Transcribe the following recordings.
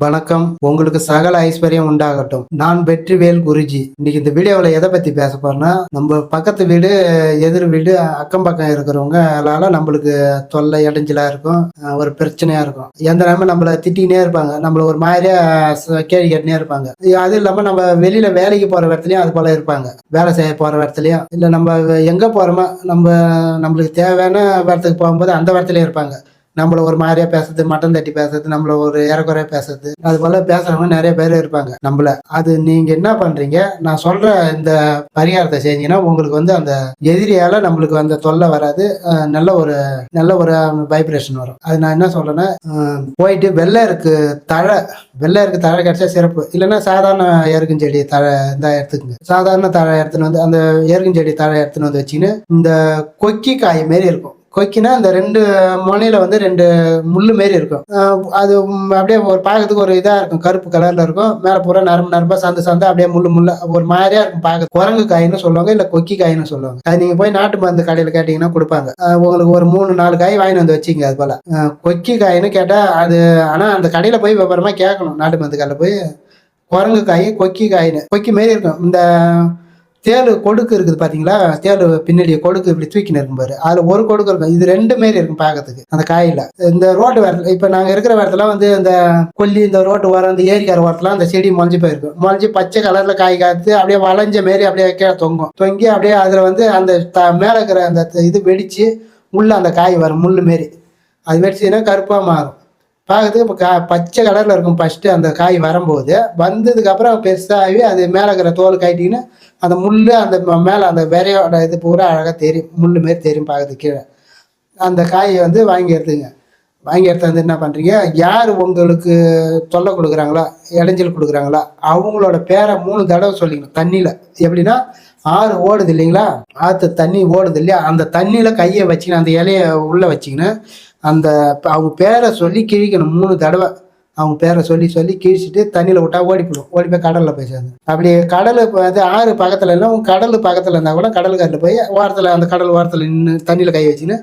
வணக்கம். உங்களுக்கு சகல ஐஸ்வர்யம் உண்டாகட்டும். நான் வெற்றிவேல் குருஜி. இன்னைக்கு இந்த வீடியோவில் எதை பத்தி பேச போறேன்னா, நம்ம பக்கத்து வீடு, எதிர் வீடு, அக்கம் பக்கம் இருக்கிறவங்களால நம்மளுக்கு தொல்லை இடைஞ்சலா இருக்கும், ஒரு பிரச்சனையா இருக்கும். எந்த நேரமும் நம்மள திட்டினே இருப்பாங்க, நம்மள ஒரு மாதிரியா கேள்வி கேட்டுனே இருப்பாங்க. அது இல்லாம நம்ம வெளியில வேலைக்கு போற இடத்துலயும் அது போல இருப்பாங்க. வேலை செய்ய போற இடத்துலயும் இல்ல, நம்ம எங்க போறோமோ நம்மளுக்கு தேவையான இடத்துக்கு போகும்போது அந்த இடத்துலயும் இருப்பாங்க. நம்மள ஒரு மாதிரியா பேசுறது, மட்டம் தட்டி பேசுறது, நம்மள ஒரு ஏறக்குறைய பேசுறது, அது போல பேசுறவங்க நிறைய பேர் இருப்பாங்க நம்மள. அது நீங்க என்ன பண்றீங்க, நான் சொல்ற இந்த பரிகாரத்தை செஞ்சீங்கன்னா உங்களுக்கு வந்து அந்த எதிரியால நம்மளுக்கு அந்த தொல்லை வராது. நல்ல ஒரு வைப்ரேஷன் வரும். அது நான் என்ன சொல்றேன்னா, போயிட்டு வெள்ளை இருக்கு தழை கிடைச்சா சிறப்பு. இல்லைன்னா சாதாரண எருக்கும் செடி தழை இந்த எடுத்துக்குங்க. சாதாரண தழை எடுத்துன்னு வந்து, அந்த எருக்கும் செடி தழை எடுத்துன்னு வந்து வச்சுன்னு, இந்த கொக்கி காய் மாரி இருக்கும். கொக்கினா அந்த ரெண்டு முனையில வந்து ரெண்டு முள்ளு மாரி இருக்கும். அது அப்படியே ஒரு பார்க்கறதுக்கு ஒரு இதா இருக்கும், கருப்பு கலர்ல இருக்கும். மேல பூரா நரம்பா சந்து அப்படியே முள்ளு ஒரு மாதிரியா இருக்கும் பார்க்க. குரங்கு காயின்னு சொல்லுவாங்க, இல்ல கொக்கி காயின்னு சொல்லுவாங்க. அது நீங்க போய் நாட்டு மருந்து கடையில கேட்டீங்கன்னா கொடுப்பாங்க. உங்களுக்கு ஒரு 3-4 காய் வாங்கி வந்து வச்சுங்க. அது போல கொக்கி காயின்னு கேட்டா அது, ஆனா அந்த கடையில போய் விவரமா கேட்கணும். நாட்டு மருந்து கடையில போய் குரங்கு காய், கொக்கி காயின்னு, கொக்கி மாரி இருக்கும். இந்த தேளு கொடுக்கு இருக்குது பாத்தீங்களா, தேளு பின்னாடி கொடுக்கு இப்படி தூக்கின்னு இருக்கும் பாரு, அதுல ஒரு கொடுக்கு இருக்கும். இது ரெண்டு மாரி இருக்கும் பாக்கிறதுக்கு அந்த காயில. இந்த ரோட்டு வரத்துல, இப்ப நாங்க இருக்கிற இடத்துல வந்து இந்த கொல்லி, இந்த ரோட்டு வர அந்த ஏரிக்கார ஓரத்துல அந்த செடி மொழிஞ்சு போயிருக்கும். மொழிஞ்சு பச்சை கலர்ல காய் காத்து அப்படியே வளைஞ்ச மாரி அப்படியே கீழே தொங்கி அப்படியே அதுல வந்து அந்த மேல இருக்கிற அந்த இது வெடிச்சு உள்ள அந்த காய் வரும், முள்ளு மாரி. அது வெடிச்சுன்னா கருப்பா மாறும். பார்க்கறதுக்கு இப்போ பச்சை கலரில் இருக்கும். ஃபஸ்ட்டு அந்த காய் வரும்போது, வந்ததுக்கப்புறம் பெருசாகி அது மேலே இருக்கிற தோல் காய்ட்டின்னு அந்த முள் அந்த மேலே அந்த விரையோட இது பூரா அழகாக தெரியும், முள் மாரி தெரியும் பார்க்கறதுக்கு கீழே. அந்த காயை வந்து வாங்கி எடுத்துங்க. வாங்கி எடுத்து வந்து என்ன பண்ணுறீங்க, யார் உங்களுக்கு தொல்லை கொடுக்குறாங்களோ, இடைஞ்சல் கொடுக்குறாங்களோ அவங்களோட பேரை 3 தடவை சொல்லிக்கணும் தண்ணியில். எப்படின்னா, ஆறு ஓடுது இல்லைங்களா, ஆற்று தண்ணி ஓடுது இல்லையா, அந்த தண்ணியில் கையை வச்சுக்கணும், அந்த இலையை உள்ளே வச்சிங்கன்னா அந்த அவங்க பேரை சொல்லி கிழிக்கணும் 3 தடவை. அவங்க பேரை சொல்லி கிழிச்சிட்டு தண்ணியில் விட்டா ஓடி போய் கடலில் போய் சேர்ந்து. அப்படி கடல் அது ஆறு பக்கத்தில் இல்லை, கடல் பக்கத்தில் இருந்தால் கூட கடலுக்காரில் போய் ஓரத்தில், அந்த கடல் ஓரத்தில் நின்று தண்ணியில் கை வச்சுன்னு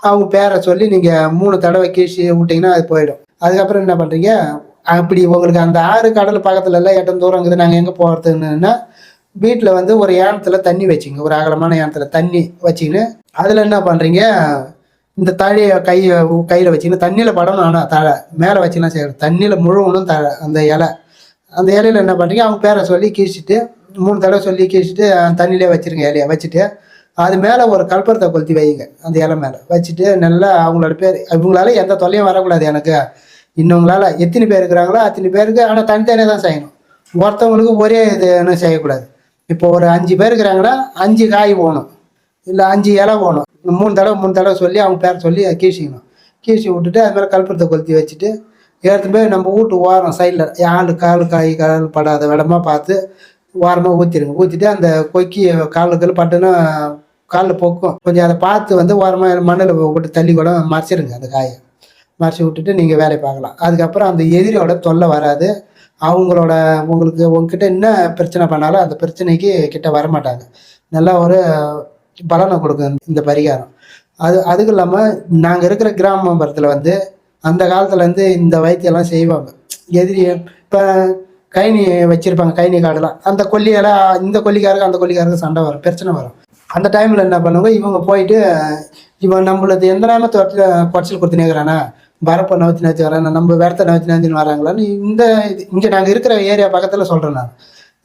அவங்க பேரை சொல்லி நீங்கள் 3 தடவை கிழிச்சி விட்டிங்கன்னா அது போயிடும். அதுக்கப்புறம் என்ன பண்ணுறீங்க, அப்படி உங்களுக்கு அந்த ஆறு கடல் பக்கத்தில் எல்லாம் 8 தூரம் இருக்குது, நாங்கள் எங்கே போகிறதுன்னா வீட்டில் வந்து ஒரு ஏனத்தில் தண்ணி வச்சுங்க, ஒரு அகலமான ஏனத்தில் தண்ணி வச்சுக்கின்னு அதில் என்ன பண்ணுறீங்க, இந்த தழையை கையில் வச்சுக்கின்னு தண்ணியில் படணும். ஆனால் தழை மேலே வச்சுன்னா சரி, தண்ணியில் முழுவணும் தழை. அந்த இலையில என்ன பண்ணுறீங்க, அவங்க பேரை சொல்லி கிழிச்சிட்டு 3 தடவை சொல்லி கிழிச்சிட்டு தண்ணியிலே வச்சுருங்க. இலையை வச்சுட்டு அது மேலே ஒரு கற்பூரத்தை கொளுத்தி வைங்க. அந்த இலை மேலே வச்சுட்டு நல்லா அவங்களோட பேர், இவங்களால எந்த தொல்லையும் வரக்கூடாது எனக்கு. இன்னவங்களால எத்தனை பேர் இருக்கிறாங்களோ அத்தனை பேருக்கு, ஆனால் தனித்தனியாக தான் செய்யணும். ஒருத்தவங்களுக்கு ஒரே இதுன்னு செய்யக்கூடாது. இப்போ ஒரு 5 பேர் இருக்கிறாங்கன்னா 5 காய் போகணும், இல்லை 5 இலை போகணும். 3 தடவை சொல்லி அவங்க பேரை சொல்லி கீழ்ச்சிக்கணும். கீழ்ச்சி விட்டுட்டு அது மேலே கற்பூரத்தை கொளுத்தி வச்சுட்டு எடுத்து போய் நம்ம வீட்டு ஓரம் சைடில் ஆள் கால் படாத இடமா பார்த்து ஓரமாக ஊற்றிடுங்க. ஊற்றிட்டு அந்த கொக்கி காலுக்கு பட்டுன்னா காலில் பொக்கும், கொஞ்சம் அதை பார்த்து வந்து ஓரமாக மண்ணில் விட்டு தள்ளி கூட மறைச்சிடுங்க. அந்த காயை மறைச்சி விட்டுட்டு நீங்கள் வேலையை பார்க்கலாம். அதுக்கப்புறம் அந்த எதிரியோட தொல்லை வராது. உங்ககிட்ட என்ன பிரச்சனை பண்ணாலும் அந்த பிரச்சனைக்கு கிட்ட வரமாட்டாங்க. நல்லா ஒரு பலனை கொடுக்கும் இந்த பரிகாரம். அதுக்கு இல்லாமல் நாங்கள் இருக்கிற கிராமப்புறத்தில் வந்து அந்த காலத்துலேருந்து இந்த வைத்தியெல்லாம் செய்வாங்க. எதிரி இப்போ கைனி வச்சுருப்பாங்க, கைனி காடெல்லாம், அந்த கொல்லியெல்லாம் இந்த கொல்லிக்காருக்கு அந்த கொல்லிக்காருக்கு சண்டை வரும், பிரச்சனை வரும். அந்த டைமில் என்ன பண்ணுவாங்க, இவங்க போயிட்டு இவன் நம்மளது எந்த நேரமாக குறைச்சல் கொடுத்துனேங்கிறானா, வரப்போ நவத்தி வரேன், நம்ம இடத்த நவத்தின்னு வராங்களான்னு இங்கே நாங்கள் இருக்கிற ஏரியா பக்கத்தில் சொல்கிறேன் நான்.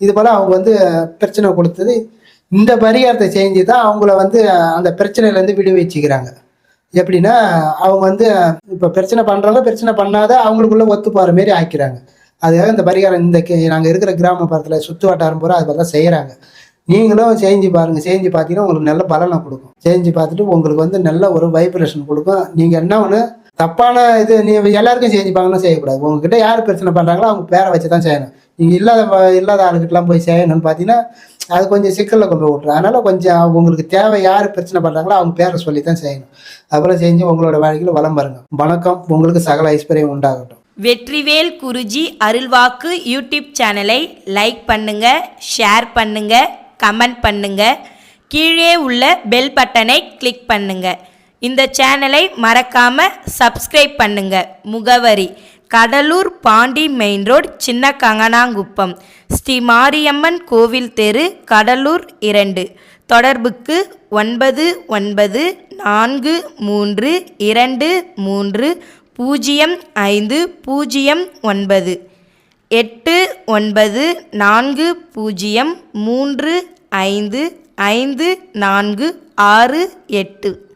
இது போல் அவங்க வந்து பிரச்சனை கொடுத்தது. இந்த பரிகாரத்தை செஞ்சு தான் அவங்கள வந்து அந்த பிரச்சனையிலேருந்து விடுவிச்சுக்கிறாங்க. எப்படின்னா, அவங்க வந்து இப்போ பிரச்சனை பண்ணுறவங்க பிரச்சனை பண்ணாத அவங்களுக்குள்ள ஒத்து போகிற மாரி ஆக்கிறாங்க. அதுக்காக இந்த பரிகாரம் நாங்கள் இருக்கிற கிராமப்புறத்தில் சுற்று வட்டாரம் பூரா அது பார்த்தா செய்கிறாங்க. நீங்களும் செஞ்சு பாருங்கள். செஞ்சு பார்த்தீங்கன்னா உங்களுக்கு நல்ல பலனை கொடுக்கும். செஞ்சு பார்த்துட்டு உங்களுக்கு வந்து நல்ல ஒரு வைப்ரேஷன் கொடுக்கும். நீங்கள் என்ன ஒன்று தப்பான இது எல்லாருக்கும் செஞ்சு பார்க்கணும் செய்யக்கூடாது. உங்ககிட்ட யார் பிரச்சனை பண்ணுறாங்களோ அவங்க பேரை வச்சு தான் செய்யணும். நீங்கள் இல்லாத ஆளுக்கிட்டலாம் போய் செய்யணும்னு பார்த்தீங்கன்னா அது கொஞ்சம் சிக்கலில் கொண்டு போய் விட்டுரும். அதனால் கொஞ்சம் உங்களுக்கு தேவை யார் பிரச்சனை பண்ணுறாங்களோ அவங்க பேரை சொல்லி தான் செய்யணும். அதுபோல் செஞ்சு உங்களோட வாழ்க்கையில் வளம் பாருங்க. வணக்கம். உங்களுக்கு சகல ஐஸ்வர்யம் உண்டாகட்டும். வெற்றிவேல் குருஜி அருள்வாக்கு யூடியூப் சேனலை லைக் பண்ணுங்க, ஷேர் பண்ணுங்க, கமெண்ட் பண்ணுங்க, கீழே உள்ள பெல் பட்டனை கிளிக் பண்ணுங்க. இந்த சேனலை மறக்காம சப்ஸ்கிரைப் பண்ணுங்க. முகவரி கடலூர் பாண்டி மெயின் ரோட் சின்ன கங்கனாங்குப்பம், ஸ்ரீ மாரியம்மன் கோவில் தெரு, கடலூர் 2. தொடர்புக்கு 9943230509 8940355468.